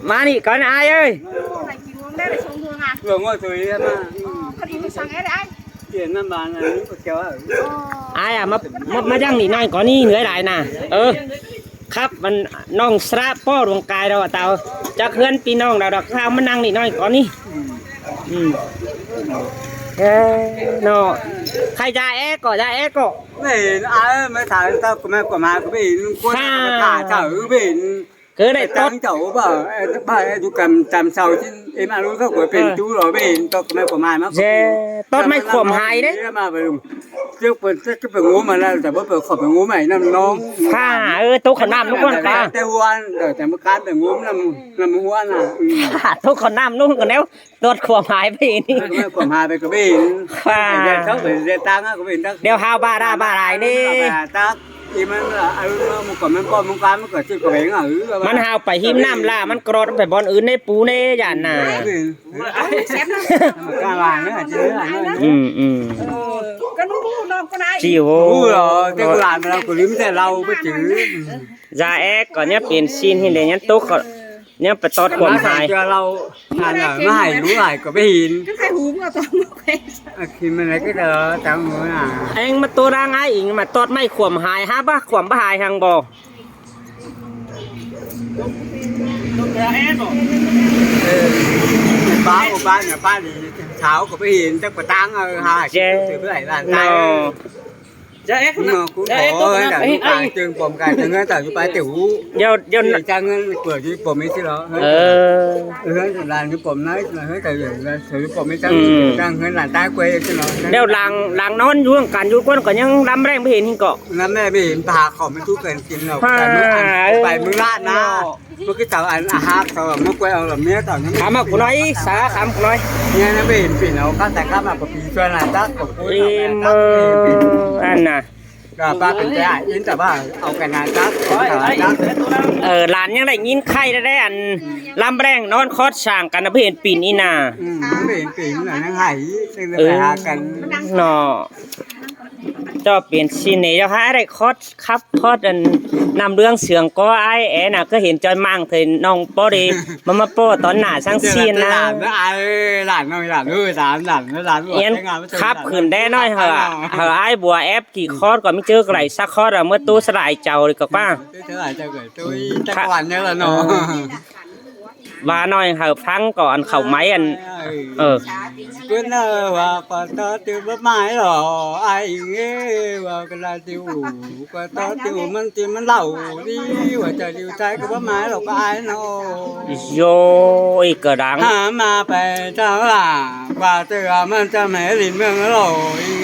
mà đi con ai ơi Ngồi tùy em à. Tiền năm bàn là những cái kéo ở. ai à mà răng đi nói có ni người lại nèครับมันน้องสระป้อดวงกายเราเตาจะเคลื่อนปีน้องเราดอกข้าวมันนั่งนี่น้อยก่อนนี่เนาะใครจะแอ๊ก็จะแอ๊ก็ Này ai mới thả tao của mẹ của má của mình quân thả thở mình คือได้ต้น tăng chậu bảo chú cầm tầm sau chứ em ăn lúc của mình chú rồi mình tao của mẹ của má nó เจต้นไม่ขวมหายเด้ mà phải trước phải ngủ mà là phải bớt khỏi phải ngủ mày nằm nón ค่ะตุ๊กขนำลูกคนค่ะ แต่วันแต่เมื่อการแต่งุ้มนำหัวน่ะ ตุ๊กขนำลูกกันแล้วต้นขวมหายไปนี่ còn hai về cái bên giờ cháu phải giờ tăng á cái bên đó เดี๋ยวหาบาราบารายนี่ tăng thì mình là một còn mình con một cái nó còn chưa có bén ở มันหาวไปหิมน้ำล่ามันกรอดไปบอลอื่นในปูในย่านน่ะ cái bàn nữa là chứ là cái nó non con ai จิ๋ว rồi cái bàn là của liếm xe lâu với chữ ยาแอ๊ก่อนเนี่ยเปลี่ยนซีนให้เดี๋ยวนี้ตุ๊กเนี่ยไปตอดขวมหาย cho lâu là nó hay lú lại có cái hình cái khai hú mà toàn một cái khi mình lấy cái đó cháu nữa là เองมาตัวร่างไอ้อิงมาตอดไม่ขวมหายฮะบ้าขวมบ้าหายหังบ่ ba nhà ba thì tháo của cái hình chắc phải tăng hai từ cái này là tay cũng khổ hơn là lúc càng trường bồm càng trường hơn tại cái tiểu เดี๋ยว trang cửa chứ bồm ấy chứ đó เออ hơn là cái bồm nói là hết tại là sử bồm ấy trang hơn là tay quê chứ nó เดี๋ยวหลังนอนอยู่กันอยู่ก้นก็ยังรำแรงไปเห็นหิงเกาะ năm nay bị bà khỏi mấy chú cần kiếm nào phải mưa lạ na một cái tàu ăn hát tàu nó quay ở làm mía tàu nó ถามมากูน้อยสาถามกูน้อย nghe nó bị nó cắt tại cắt mà có bị cho là tắt của อีมืออันน่ะ ก็ป้าเป็นใจยินแต่ว่าเอากันงานจักจัก หลานยังได้ยินไข่ได้อันลำแรงนอนคอดช่างกันนะเพื่อนปีนอีน่ะ มันเป็นปีนน่ะนั่งไหซึ่งไปหากัน เนาะเจ้าเปลี่ยนซีนนี่เจ้าหาได้คอดครับคอดอันนำเรื่องเสืองก็ไอ้แอน่ะก็เห็นจอยมั่งเธอน้องป้อดีมาป้อตอนหน้าช่างซีนนะ หลานน้อยหลานเอ้ยหลาน เอียนครับขืนได้น้อยเหรอไอ้บัวแอปกี่คอดก็ไม่เจอไก่สักคอดอะเมื่อตู้สลายเจ้าเลยก็ป้า เธออาจจะเกิดตุ้ยตะวันเนี่ยละเนาะ ว่าน้อยเหรอพังก่อนเข่าไม้อันcứ nơ và còn to tiêu bắp mái rồi ai nghe và cái là tiêu và to tiêu mình lẩu đi và trời tiêu trái cái bắp mái rồi có ai nó โยอีกระดัง mà phải sao là và từ mình cho mẹ liền mương rồi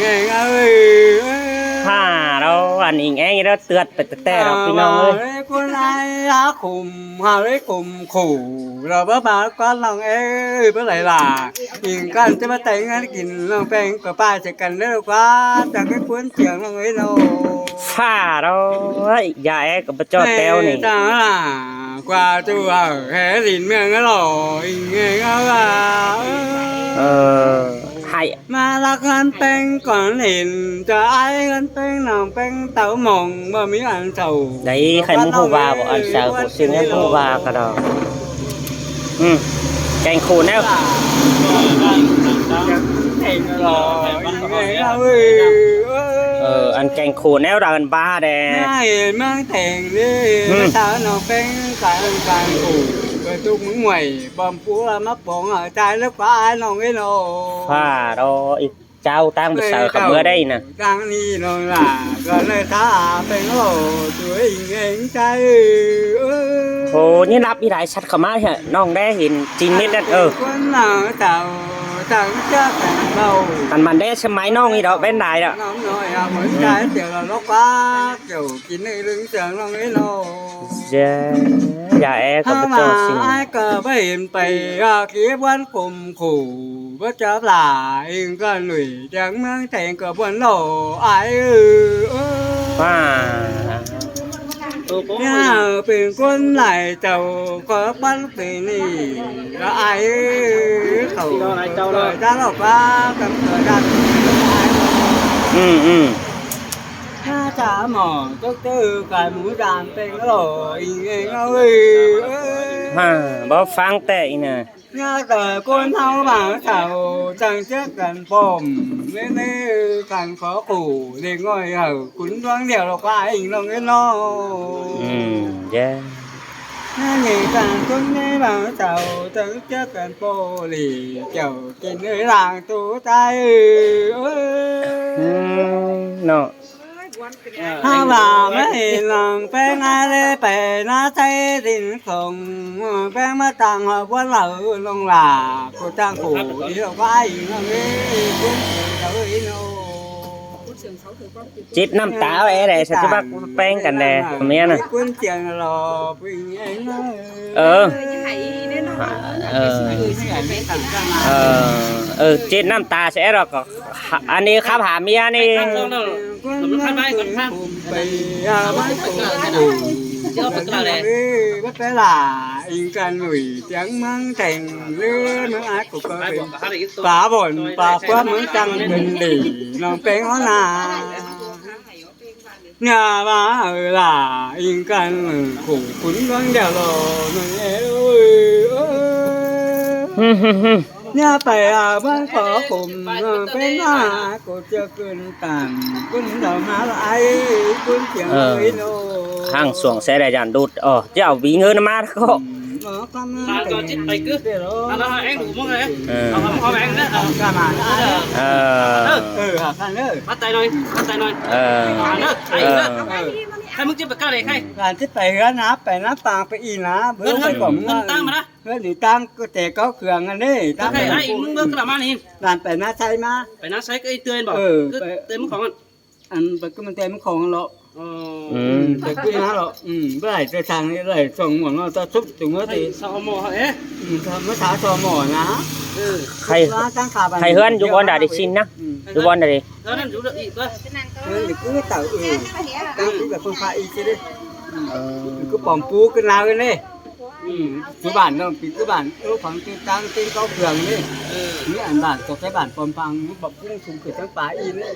nghe ơi ฮ่าเราอันอิงแองเราเตือนไปแต่เราพี่น้องเลย con ai há khùng hà đấy khùng khủ rồi bắp má con lòng ơi bữa lại là nhìn con cho bắt tay ngay kín lòng phèn của ba chỉ cần đấy quá chẳng cái cuốn chuyện lòng ấy đâu ฟ้าเราอย่าแอกกับจอดแต้วนี่ đó là qua tu ở hé liền miệng cái rồi nghe ngáo ให้ mà là con phèn còn liền cho ai con phèn lòng phèn tàu mộng mà miếng ăn sầu ได้ใครมึงพูดว่าบอกอันสาวพูดซึ่งให้พูดว่าก็ดอกแกงคูแนว อันแกงคูแนวเราอันบ้าแดง mang thèn đi sao nó phèn càng củ rồi tôi muốn ngoài bom phú là mắc bọn ở trái lớp có ai nó cái nó ฟ้าเราอีกเจ้าตั้งไปเสิร์ฟกับเมื่อได้น่ะ đang đi rồi là rồi lời ta phèn nó tuổi nghe trái โอ้นี่รับอีหลายชัดเข้ามาเหรอน้องได้เห็นจริงนิดนั่นcon nào tàu tàu chắc đâu กันมันได้ใช่ไหมน้องนี่ดอกเป็นได้ดอก nó nói à mỗi cái kiểu là nó quá kiểu chín này đứng sướng nó ấy nó เจ้อย่าแอกับ ถ้า เจ้า มา สิ่ง ไอ้ก็ไม่เห็นไปคิดวันข่มขู่ว่าจะหลายเองก็หนุ่ยจังเมืองแทงกับวันโหลไอ้ว่า เนี่ยเป็นคนไหลเจ้าก็ปั้นปีนี่แล้วไอ้เขาเจ้าหรอกว่ากับเธอดัน ถ้าจ๋าหมอต้องตื้อไก่หมูดานเป็นอร่อยเองเอ้ย บ่ฟังแต่อีน่ะ nhớ tờ con thao bảo thảo chẳng chết gần bồm nên càng khó khủ để ngồi ở cuốn đoán điều là qua hình lòng cái lo จ้ะ ngày càng con nghe bảo thảo chẳng chết gần bồ lì kiểu trên nơi làng tú tay เนาะ ha bà mấy lòng bé ngay đây bé nó thấy tình không bé mất tăng họ vẫn là lòng là cô trang phủ đi đâu vai nó nghe cũng tới nó จิตน้ำตาแอ้ได้สัจบักแป้งกันแน่เมียน่ะ quân tiền lò bình ấy nó เออ จิตน้ำตาแซ่ดอกก็อันนี้ครับหาเมียนี่ quân bày bắt bắt cái là in can người tiếng mang thành lứa nó ác của con phá bổn phá quá mới tăng bình đỉ lòng bé nó là nhà bà ở là in can khủng cuốn con đèo lò ơi nhà phải bán phở cùng bên na cô chưa cơn tàn quân đầu má lại quân tiếng ơi nó ห้างสวงแซ่ได้จานดูดอ๋อจะเอาวีเงินมาก็ cho chết mày cứ nó anh đủ mong rồi không có bạn nữa bắt tay rồi hai mức chết bật cao này khai การที่ไปเฮือนนะไปน้ำตางไปอีนะเบื่อไปก่อน tăng mà đó เฮือนหรือตั้งก็แต่ก็เครื่องอันนี้ตั้ง khai aiมึงbước cái làm ăn đi การไปน้าใช่มา phải nó say cái tươi bỏ cứ tươi mứcของ อันไปก็มันเต็มของเราแต่ก็นะเราเมื่อไหร่จะทางนี้เลยส่งหมดเราจะทุบถึงว่าตี sao mò hả เมื่อเช้าตัวหมอนะ ใครเฮือนอยู่บอนดาดิชินนะอยู่บอนดาดิ đó nên chú được ý cơ เฮือนหรือcứ tạoตั้งที่แบบคนพาอีกทีดิcứ bỏng pú cái nào cái này cứ bản đâu thì cứ bản khoảng từ tăng trên cao cường đi nghĩ ảnh bản có cái bản bỏng phẳng bọc cung xuống cửa trắng phá in đấy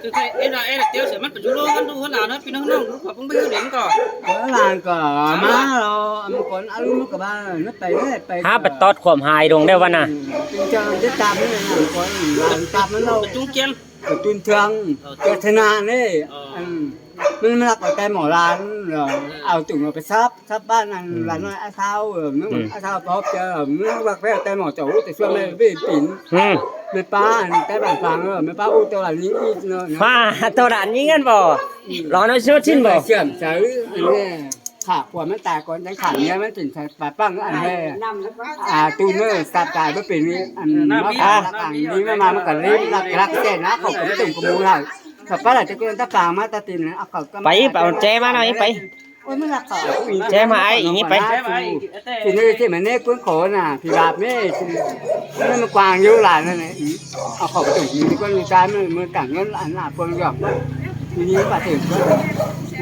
คือem là tiêu sửa mắt của chú luôn ăn đủ hơn nào nữa vì nó lúc mà không biết đến cả có làng cả má rồi mà còn ăn luôn cả ba nó tẩy đấy tẩy หาไปตอดความหายดงได้วะน่ะ tình trạng rất tạm đấy là có làng tạm nó đâu chung chen ở tuyên thương cho thế nào đấyมันรักแต่หมอร้านเอาจุ่มไปซับบ้านนั่นร้านน้อยอาเท้าเมื่ออาเท้าพบเจอเมื่อวักแพ้แต่หมอเจ้าแต่ช่วยไม่ไปปิ่นไม่ป้าแต่บ้านฟังไม่ป้าอู้ตัวหลังนี้อีกเนาะ ว่าตัวด่านนี้กันบ่รอน้อยชุดชิ้นบ่ เชื่อมเฉยนี่ขาขวดมันตายก่อนจังขาเนี้ยมันถึงปาปั้งอันแรกตูเนอร์สับตายเมื่อปีนี้อันมาต่างนี้มามันก็รีบรักเส้นนะเขาผมตุ่มกมูเลยถ้าป้าหลังจะเกินตาปางมาตาตินเอาเขาก็ ไปเป่าแจมาหน่อยไป โอ้ยมันรักเขา แจมาไอ้อีนี้ไป thì nơi thì mà nét cuốn khổ nè thì bạp nè nó mà quàng vô lại này này họ khổ cái tổng gì con người ta mới cảm nhận là quân giọt thì như bà thử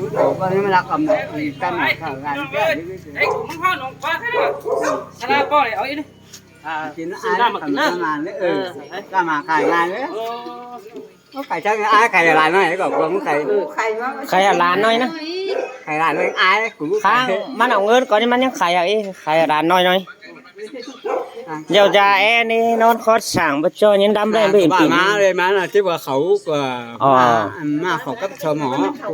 cuốn khổ con nhưng mà lạc cầm thì ta mà thở lại anh cũng không hoa nó quá thế nào sao là coi ở đây thì nó ai cầm ra màn đấy ra mà cài ngay đấy nó cài chắc ai cài lại nó này còn không cài ใครร้านน้อยนะ cài lại nó ai cũng ค้างมันเอาเงินก่อนนี่มันยังขายอ่ะอีขายร้านน้อยเดี๋ยวจะแอนี่นอนคอดสั่งบ่จอยังดำแรงไปเห็น bà ปี má đây má là tiếp vào khẩu của má khẩu cấp cho mỏ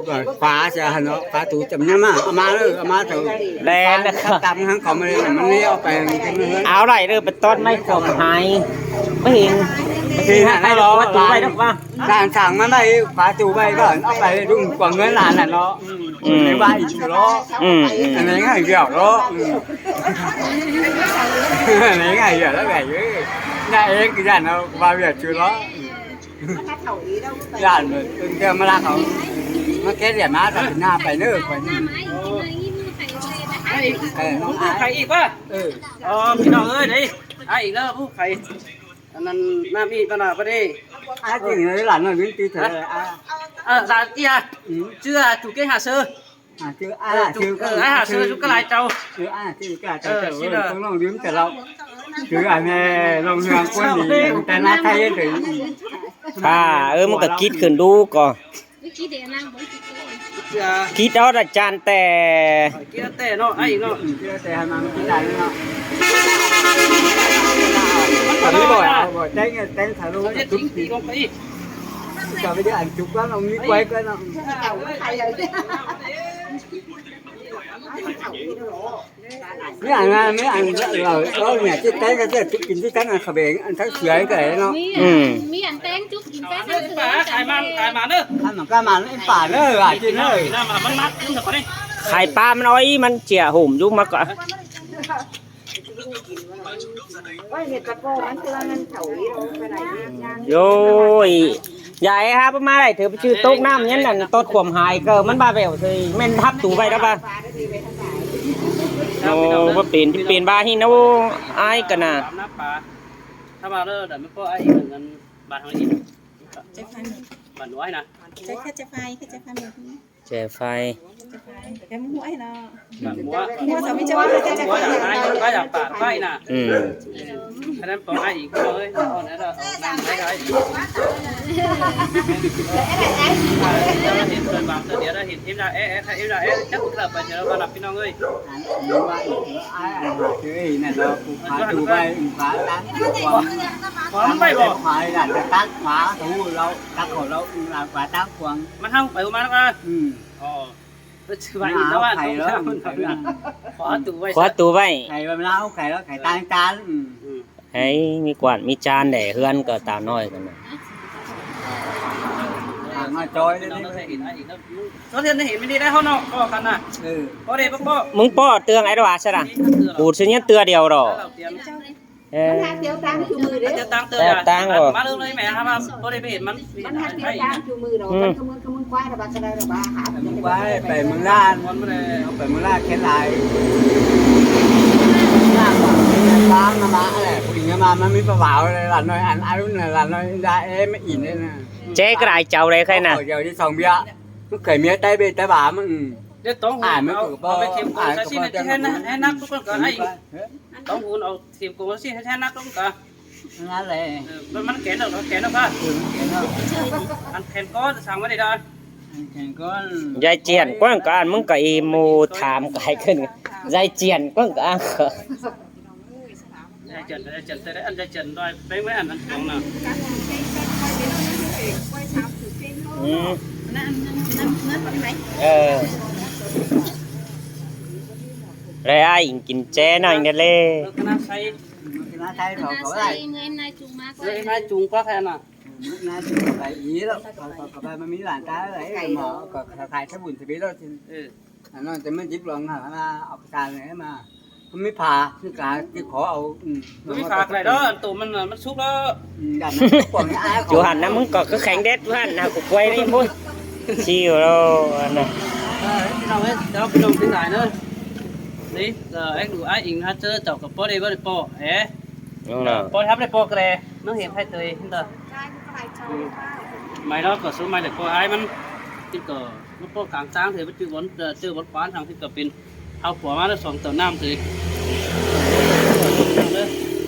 của phá cho nó phá tủ chấm nhá má thử แลนนะครับ tạm hắn khẩu màมันเลี้ยวไป เอาไรเด้อไปต้นไม้ความหายไม่เห็นคือให้รอว่าตูไปดอกว่า สั่งมันได้ฝาตูไปก็เอาไปรุ่งกว่าเงินล้านน่ะเนาะในบ้านอีกเนาะอันนี้ง่ายเกี่ยวเนาะอันนี้ง่ายเกี่ยวแล้วไงได้เองคือเนาะบ้านเวียดชื่อเนาะย่านเลยเดี๋ยวมาลาเขามาแก้เดี๋ยวมาตัดหน้าไปเด้อไปนี่น้อง ใครอีกวะพี่น้องเอ้ยดิไอ้อีกแล้วผู้ใครอันนั้นน้ามีปัญหาก็ได้ ai chỉ nói là nó biến tí thế là kia chưa chủ cái hạ sơ chứ ai là chứ ai hạ sơ chú cái lại trâu chứ ai là chứ cái trâu không lòng điếm trở lâu chứ anh nghe lòng hoàng quân gì ta na thay thì มันก็คิดขึ้นดูก่อน เสือ คิดเอาอาจารย์แต่ เกียร์แต่เนาะไอ้อีกเนาะ แต่ให้มันกินได้เนาะทำไม่บ่อยเอาบ่อยเต้นเต้นถ่ายรูป เราจะ ทุ ทิ้ ก ง ที ลงไปอีก จะไปได้อ่านจุกแล้วเรามีไว้ก็เนาะไม่อ่านงานไม่อ่านเราเนี่ยที่เต้นก็จะกินที่กันอันขบเองอันทั้งเสือก็ได้เนาะ มีอันแตงจุกกินแป้ง เด้อป่าขายมันเด้อ ท่านหมอกล้ามันไอ้ป่าเนอะกินเนอะ น้ำมันมัดขึ้นเถอะคนนี้ ไข่ปลามันน้อยมันเจียหุ่มยุ่งมากกว่า ว่าเห็ดตะโกมันคือว่ามันเฉาอีไปไหนเนี่ย โย้ยใหญ่ครับมาได้เธอไปชื่อโต๊ะน้ำยันนั่นต้นขวมหายเกิมันบาเบลเธอแม่นทับตูไปแล้วป่ะโอ้ว่าเปลี่ยนที่เปลี่ยนบาฮิโนไอ้กันน่ะ น้ำป่าถ้ามาเด้อเดี๋ยวไม่พอไอ้อีกเงินบาทเท่านี้บาทน้อยนะ แค่จะไฟแบบนี้ แจไฟ แค่หัวให้เนาะ บาทหัว หัวสามีจะว่าแค่จะ หัว ไฟ อยากไอ้ก็อยากปาดไฟน่ะ อืม ฉะนั้นปองไอ้อีกเลยตอนนั้นเราเอาน้ำให้ได้เราเห็นเกินบางเดี๋ยวเราเห็นเอ็มได้เอ็มได้จับกลับไปเดี๋ยวเราหลับพี่น้องเอ้ย รู้ว่าไอ้คือเนี่ยเราผูกขาดูไปขาตั้งความ พร้อมไปบ่ ขาดันจะตั้งขาถูเราตั้งของเราเราขาตั้งควง มันทำไปมาแล้วกันอ๋อชื่อว่าอีกแล้วว่าขอตัวไว้ ขวาตูไว้ ไข่บะเล้าไข่แล้วไข่ตั้งจาน ให้มีกวาดมีจานแด่เฮือนก็ตาน้อยกันนะ มาจอยเลย เราเห็นอีกแล้วเราเห็นไม่ดีได้เขาเนาะก็กันน่ะพอเด็กพ่อ มึงป้อเตืองไอ้ดว่าใช่ล่ะปูดเสียเตือเดียวหรอ เราเตรียม เออ มันหักเดียวตั้งชูมือเด้ จะตั้งเตือนมาเริ่มเลยแม่ครับพอเด็กไปเห็นมัน มันหักเดียวตั้งชูมือเรามันขมือควายระบาดกระไดระบาดหา ไว้ไปเมืองล่าน วันไม่ได้ เอาไปเมืองล่านแค่ไรล่านล้างมาอะไรผู้หญิงมามันมีประวัติอะไรหลานน้อยอันอารุ่นหลานน้อยได้เอ๊ะไม่อินเลยนะ เจ๊กระไรเจ้าเลยใครน่ะ เดี๋ยวที่สองเบี้ยมันเคยมีไต้เบี้ยไต้บ่ามัน เดี๋ยวต้องหุ่นเอาไปเทียมกุ้งซะสิให้นักทุกคนก็ให้ต้องหุ่นเอาเทียมกุ้งซะสิให้นักต้องก็ นั่นแหละ มันแกนเอาแกนเอาป่ะอันแขนก็สั่งไว้ได้ แข่งก้อน ยายเจียนกว้างกันมึงก็อีโมถามไกลขึ้นยายเจียนกว้างกัน ได้เจนแต่ได้อันได้เจนด้วยไปไว้อันของน่ะ อืม นั่นไหม เออเลยไอ้อิงกินแจ้หน่อยนี่เลย คณะใช้ น้าไทยเขา นา เขา ใส่ ได้ เงินนายจุงมาก เลยนายจุงก็แค่น่ะ น้าถึงไปอีแล้วเขาไปมันมีหลานตาอะไรหมอก็ถ่ายถ้าบุญสิบิแล้ว อันนั้นจะไม่ยิบลองหามาเอาประการไหนมามันไม่ผ่าคือกาที่ขอเอา ไม่ฝากอะไรด้อตัวมันซุกแล้ว ดันนั้นปวดไอ้ จูหันนะมึงก็แข็งเด็ดจูหันนะกูกล้วยนี่พุ่นชิวแล้วนะ พี่น้องเอ้ยเดี๋ยวพี่น้องที่ไหนเนอะนี่ไอ้ดูไอ้อิงฮะเจอเจ้ากับพ่อได้บ่ได้พ่อเอ๊ะ น้องน่ะ พ่อทับได้พ่อกระเดน้องเห็นให้เตยเห็นเด้อไม่เนาะก็ซื้อมาจากพ่อไอ้มันที่ก็มันพ่อกลางจ้างเถอะไปเจอบนฟ้าทางที่ก็เป็นเอาผัวมาแล้ว2 ตัวน้ำเถอะ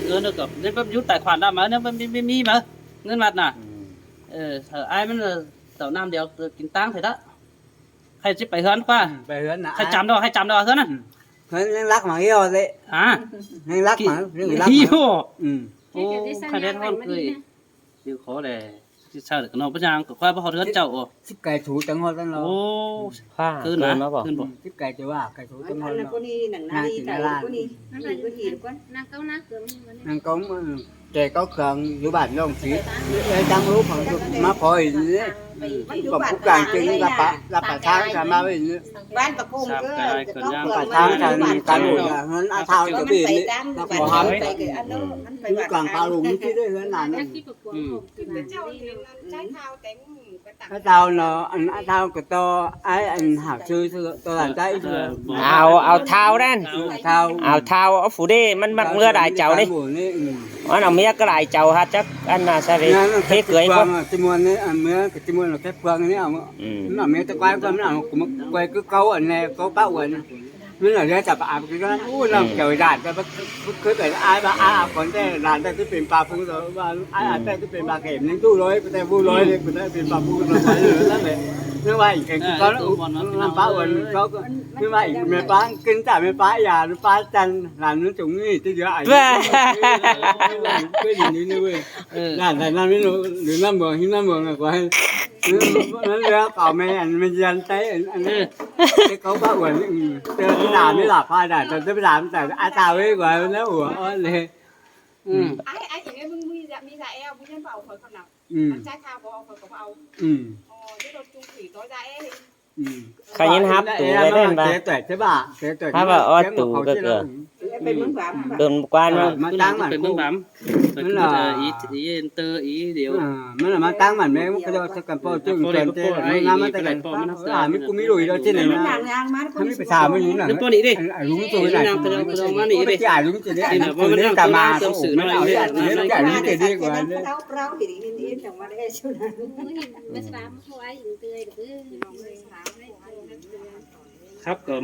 เงินกับเนี่ยมันยุติแต่ขวัญได้มาเนี่ยมันไม่มีมาเงินมัดน่ะไอ้มันตัวน้ำเดียวกินตังเถอะละใครจะไปเฮือนป่ะ ไปเฮือนนะ ให้จำได้เฮือนน่ะ เฮือนยังรักหมาเยี่ยวเลย ยังรักหมาเรื่องรัก ฮิโ โอ้ ใครได้ทอนเคยเดี๋ยวขอเลยที่เช่ากับน้องปัญญากับควายบ่ฮอดเฮือนเจ้าโอ้ สิบไก่ถูจังหวัดนั่นเรา โอ้ ผ้า ขึ้น เกิ นะ นมาบอก ขึ้นบ่ สิบไก่จะว่าไก่ถูจังหวัด อันนั้น เรา คนนี้หนังนาดีแต่คนนี้นั่นแหละคนนี้คน นางเก้านาเกินมัน นั่งก้มแกก็เครื่องอยู่บ้านน้องสีจังรู้ของมาพอยนี่ผมผู้การจึงรับประทานกันมาไว้นี่ บ้านประคมก็จะต้อง ประทานกันกันหมดเงินอาเท่าจะเป็นนี่เราขอห้าม ไปคืออันนั้นมันไป กลางปลาลุงที่ได้เงินนานนั่น ที่ประกวดกินเจ้าใช้ข้าวแต่ง ถ้าเท่าเนาะอันเท่ากับตัวไอ้อันหาซื้อตัวหลานใจซื้อ เอาเท้านั่น เท่า เอาเท้าเอาฝูเด้มันมักเมื่อได้เจ้านี่อันเอาเมียก็ได้เจ้าฮะจักอันน่ะซะดิเทเกยบ่ จิมวนนี่อันเมื่อกับจิมวนเราแค่เปลืองนี่เอามันเมียตะไคร้ก็มันเอาผมไปก็เขาอันนี้เขาป้าอ้วนนี่แหละเนี่ยจับอาบกันก็อู้เราเกี่ยวด่านก็เคยแต่ไอ้บ้าอาบคนแต่ด่านแต่ที่เป็นปลาฟูตัวว่าไอ้แต่ที่เป็นปลาเข็มยังตู้ร้อยแต่ฟูร้อยเลยแต่เป็นปลาฟูตัวไปเลยนั่นเลย như vậy cái có làm phá uẩn có như vậy mẹ phá kinh trả mẹ phá già nó phá chân làm nó chúng gì tới giờ ai cái gì như vậy làm thành năm đến năm bữa là quay nó ra cỏ mẹ anh dân tới anh cái có phá uẩn cái làm mới là phá đà tới làm tại ai tao ấy rồi nó ủaเลยai chỉ nghe mi dạ eo mi nhân bảo khỏi con nào trái thao có khỏi có ao chứ đâu chung thủy tối ra eo ใครยินฮับตู่ไปเล่นบ่ถ้าว่าออดตู่ก็เกิด เป็นมึงแบบ เกินกวนว่า mà tăng เป็น mà เบิ่งบัมเป็นอีเตอร์อีเดียว mới là mà tăng mà mấy cái đó sẽ cần po chứ cần thế nó mà tay mình cũng mới đuổi đó trên này อย่างยางมัน không biết phải xài mới như nào ตัวนี้ดิ đúng rồi này มานี่ดิ cái ai đúng trên đấy anh cứ cả mà nó nào đấy nó cả như thế đi của anh đấy เราเห็นอินจังว่าได้ชุดนั้น เมื่อสามเขาไว้อยู่เตยหรือ ครับก็